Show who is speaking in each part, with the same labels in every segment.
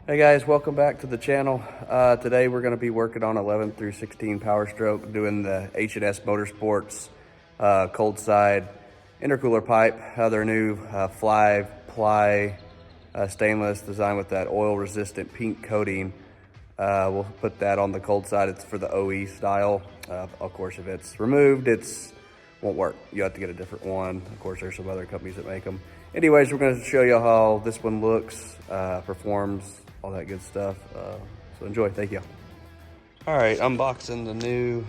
Speaker 1: Hey guys, welcome back to the channel. Today we're going to be working on 11 through 16 Powerstroke, doing the H&S Motorsports Cold Side intercooler pipe. Their new fly ply stainless designed with that oil resistant pink coating. We'll put that on the cold side. It's for the OE style. Of course, if it's removed, won't work. You have to get a different one. Of course, there's some other companies that make them. Anyways, we're going to show you how this one looks, performs, all that good stuff. So enjoy. Thank you. All right, unboxing the new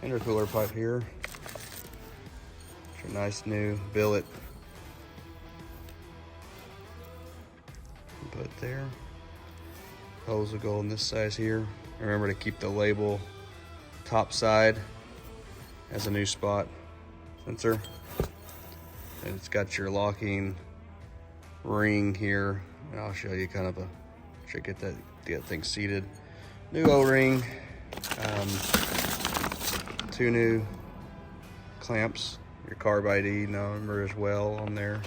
Speaker 1: intercooler pipe here. It's a nice new billet. Put it there. Hose will go on this size here. Remember to keep the label top side as a new spot sensor. And it's got your locking ring here. And I'll show you kind of get that thing seated. New O-ring, 2 new clamps, your carb ID number as well on there.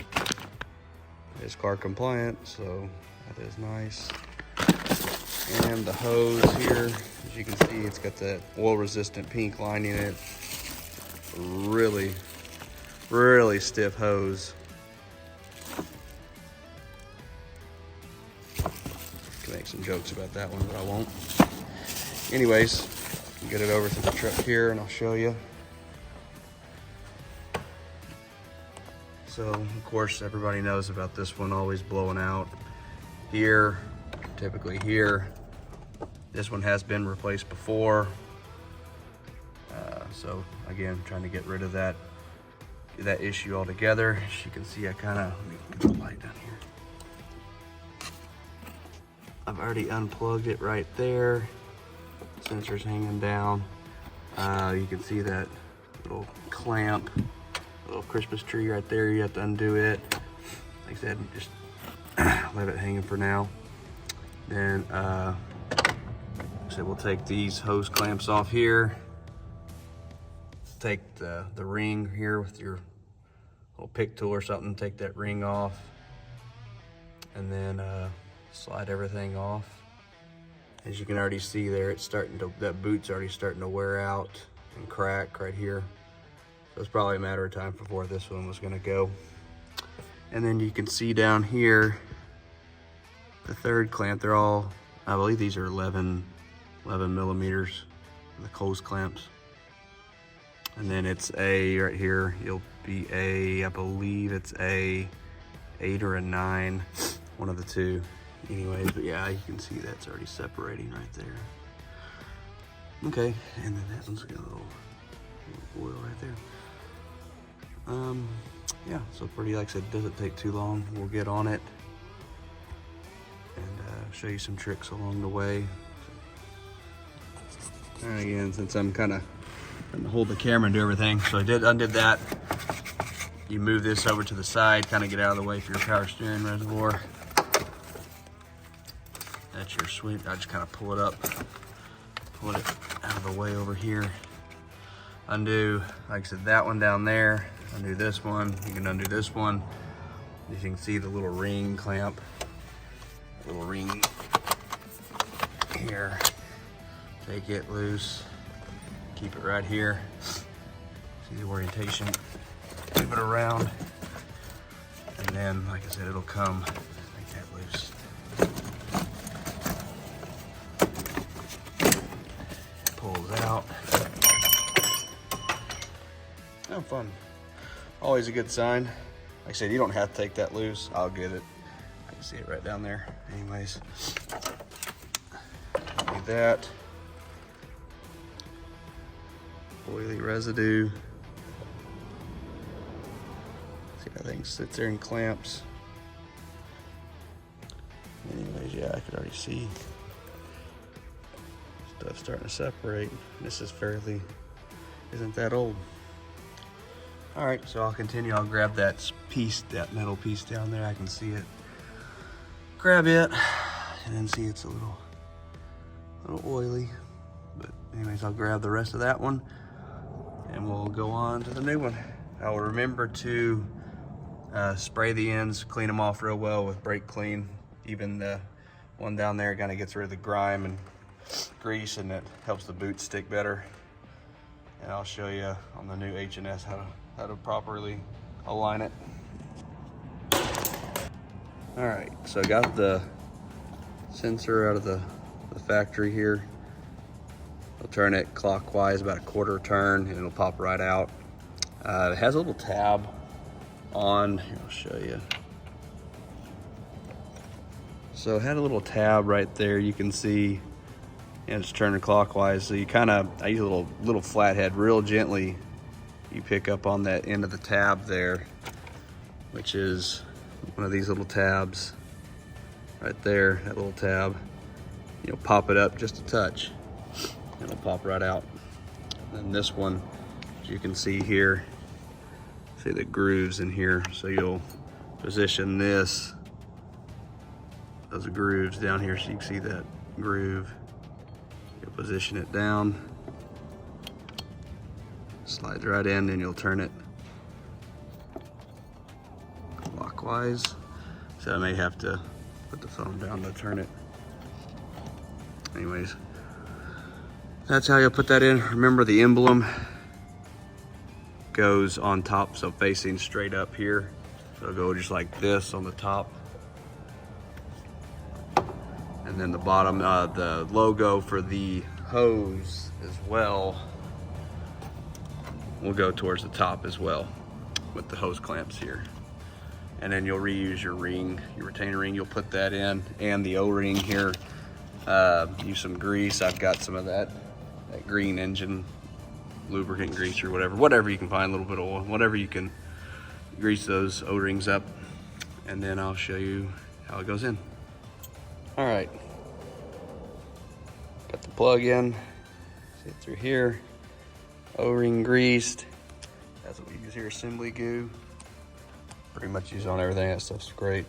Speaker 1: It's car compliant, so that is nice. And the hose here, as you can see, it's got that oil resistant pink lining in it. Really stiff hose. Can make some jokes about that one, but I won't. Anyways, get it over to the truck here and I'll show you. So, of course, everybody knows about this one always blowing out here, typically here. This one has been replaced before. So again, trying to get rid of that issue altogether. As you can see, let me get the light down here. I've already unplugged it right there. Sensor's hanging down. You can see that little clamp, little Christmas tree right there. You have to undo it. Like I said, just leave it hanging for now. Then so we'll take these hose clamps off here. Take the ring here with your little pick tool or something, take that ring off, and then slide everything off. As you can already see there, that boot's already starting to wear out and crack right here. So it's probably a matter of time before this one was gonna go. And then you can see down here, the third clamp, they're all, I believe these are 11 millimeters, the closed clamps. And then it's right here, you'll be I believe it's a 8 or a 9, one of the two. Anyways, but yeah, you can see that's already separating right there. Okay, and then that one's got a little oil right there. Yeah, so pretty, like I said, doesn't take too long. We'll get on it and show you some tricks along the way. And again, since I'm kind of going to hold the camera and do everything, so I undid that. You move this over to the side, kind of get out of the way for your power steering reservoir. That's your sweep. I just kind of pull it up, pull it out of the way over here. Undo, like I said, that one down there. Undo this one. You can undo this one. As you can see, the little ring clamp, little ring here. Take it loose. Keep it right here. See the orientation. Move it around. And then, like I said, it'll come. Make that loose. Pulls out. Oh, fun. Always a good sign. Like I said, you don't have to take that loose. I'll get it. I can see it right down there. Anyways, need that. Oily residue. See, that thing sits there and clamps. Anyways, yeah, I could already see stuff starting to separate. This is isn't that old. All right, so I'll continue. I'll grab that piece, that metal piece down there. I can see it. Grab it, and then see it's a little oily. But anyways, I'll grab the rest of that one, and we'll go on to the new one. I'll remember to spray the ends, clean them off real well with brake clean, even the one down there kind of gets rid of the grime and grease, and it helps the boot stick better. And I'll show you on the new H&S how to properly align it. All right, so I got the sensor out of the factory here. I'll turn it clockwise about a quarter turn and it'll pop right out. It has a little tab on, here, I'll show you. So it had a little tab right there, you can see, and it's turning clockwise. So you kind of, I use a little flathead, real gently. You pick up on that end of the tab there, which is one of these little tabs right there, that little tab. You'll pop it up just a touch, and it'll pop right out. And this one, as you can see here, see the grooves in here. So you'll position this, those grooves down here, so you can see that groove. You'll position it down, slides right in, and you'll turn it clockwise. So I may have to put the phone down to turn it. Anyways, that's how you'll put that in. Remember, the emblem goes on top, so facing straight up here. So it'll go just like this on the top. And then the bottom, the logo for the hose as well will go towards the top as well with the hose clamps here. And then you'll reuse your ring, your retainer ring, you'll put that in, and the O-ring here. Use some grease. I've got some of that green engine lubricant grease or whatever you can find, a little bit of oil, whatever you can grease those O-rings up. And then I'll show you how it goes in. All right, got the plug in, see it through here, O-ring greased. That's what we use here, assembly goo. Pretty much use on everything, that stuff's great.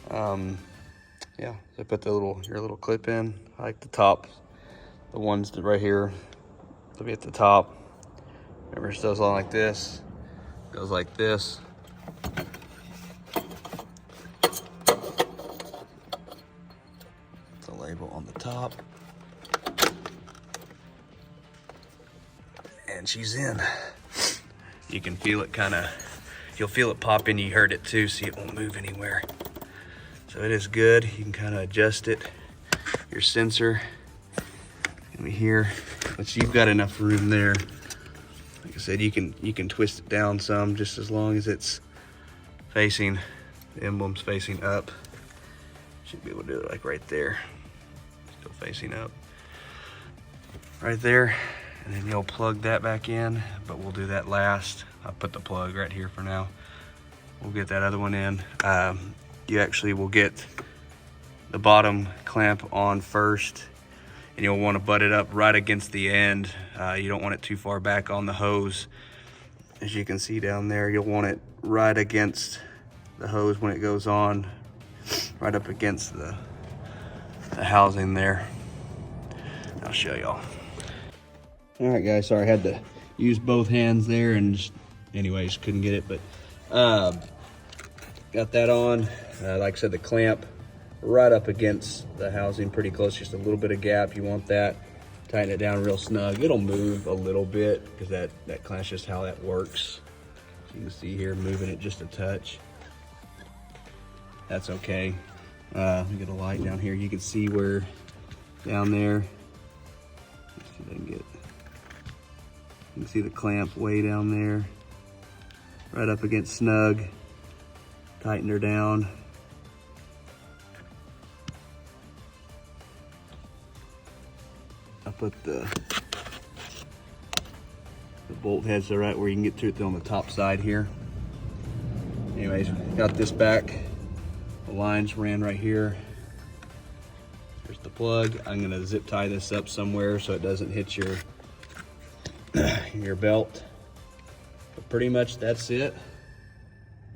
Speaker 1: Yeah, so put your little clip in. I like the top, the ones that right here, they'll be at the top. Remember, it goes on like this, goes like this. The label on the top. And she's in. You can feel it you'll feel it pop in. You heard it too, see it won't move anywhere. So it is good. You can kind of adjust it. Your sensor can be here, but you've got enough room there. Like I said, you can twist it down some, just as long as it's facing, the emblem's facing up. Should be able to do it like right there. Still facing up. Right there. And then you'll plug that back in, but we'll do that last. I'll put the plug right here for now. We'll get that other one in. You actually will get the bottom clamp on first, and you'll want to butt it up right against the end. You don't want it too far back on the hose. As you can see down there, you'll want it right against the hose when it goes on, right up against the housing there. I'll show y'all. All right, guys, sorry I had to use both hands there and just, anyways, couldn't get it, but got that on. Like I said, the clamp right up against the housing, pretty close, just a little bit of gap. You want that. Tighten it down real snug. It'll move a little bit because that clamp's just how that works. So you can see here, moving it just a touch. That's okay. We get a light down here. You can see where down there. Let's see if I can get. You can see the clamp way down there, right up against snug. Tighten her down. I put the bolt heads are right where you can get to it on the top side here. Anyways, got this back. The lines ran right here. There's the plug. I'm gonna zip tie this up somewhere so it doesn't hit your belt. But pretty much that's it.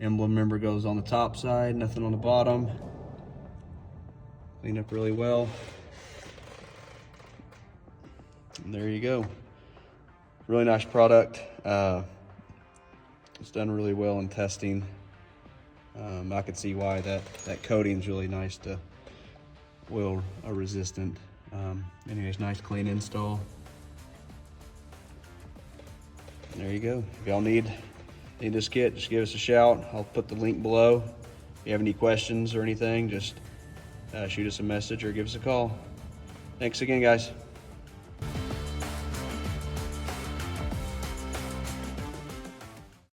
Speaker 1: Emblem, member goes on the top side, nothing on the bottom. Clean up really well. And there you go. Really nice product. It's done really well in testing. I could see why that coating is really nice to oil resistant. Anyways, nice clean install. There you go. If y'all need this kit, just give us a shout. I'll put the link below. If you have any questions or anything, just shoot us a message or give us a call. Thanks again, guys.